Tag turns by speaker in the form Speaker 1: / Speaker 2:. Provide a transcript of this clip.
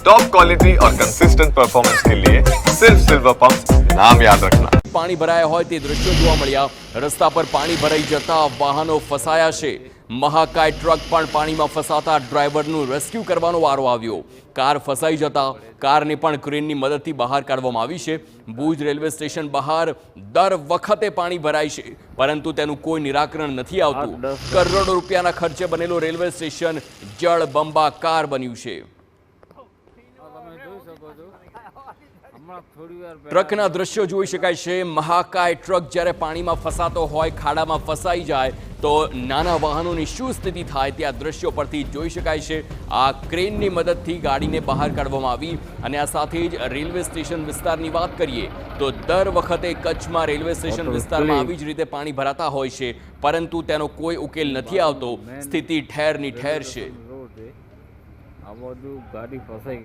Speaker 1: Top quality और consistent performance के लिए सिर्फ सिल्वर पंप नाम याद रखना।
Speaker 2: પાણી ભરાયા હોય તે દ્રશ્યો જોવા મળ્યા। રસ્તા પર પાણી ભરાઈ જતા વાહનો ફસાયા છે। મહાકાય ટ્રક પણ પાણીમાં ફસાતા ડ્રાઈવરનું રેસ્ક્યુ કરવાનો વારો આવ્યો। કાર ફસાઈ જતા કારને પણ ક્રેનની મદદથી બહાર કાઢવામાં આવી છે। ભુજ રેલવે સ્ટેશન બહાર દર વખતે પાણી ભરાય છે, પરંતુ તેનું કોઈ નિરાકરણ નથી આવતું। કરોડો રૂપિયાના ખર્ચે બનેલો રેલવે સ્ટેશન જળબંબાકાર બન્યું છે। ટ્રકના દ્રશ્યો જોઈ શકાય છે। મહાકાય ટ્રક જ્યારે પાણીમાં ફસાતો હોય, ખાડામાં ફસાઈ જાય તો નાના વાહનોની શું સ્થિતિ થાય તે આ દ્રશ્યો પરથી જોઈ શકાય છે। આ ક્રેનની મદદથી ગાડીને બહાર કાઢવામાં આવી અને આ સાથે જ રેલવે સ્ટેશન વિસ્તારની વાત કરીએ તો દર વખતે કચ્છમાં રેલવે સ્ટેશન વિસ્તારમાં આવી જ રીતે પાણી ભરાતા હોય છે, પરંતુ તેનો કોઈ ઉકેલ નથી આવતો। સ્થિતિ ઠેરની ઠેર છે।
Speaker 3: આ બધું ગાડી ફસાઈ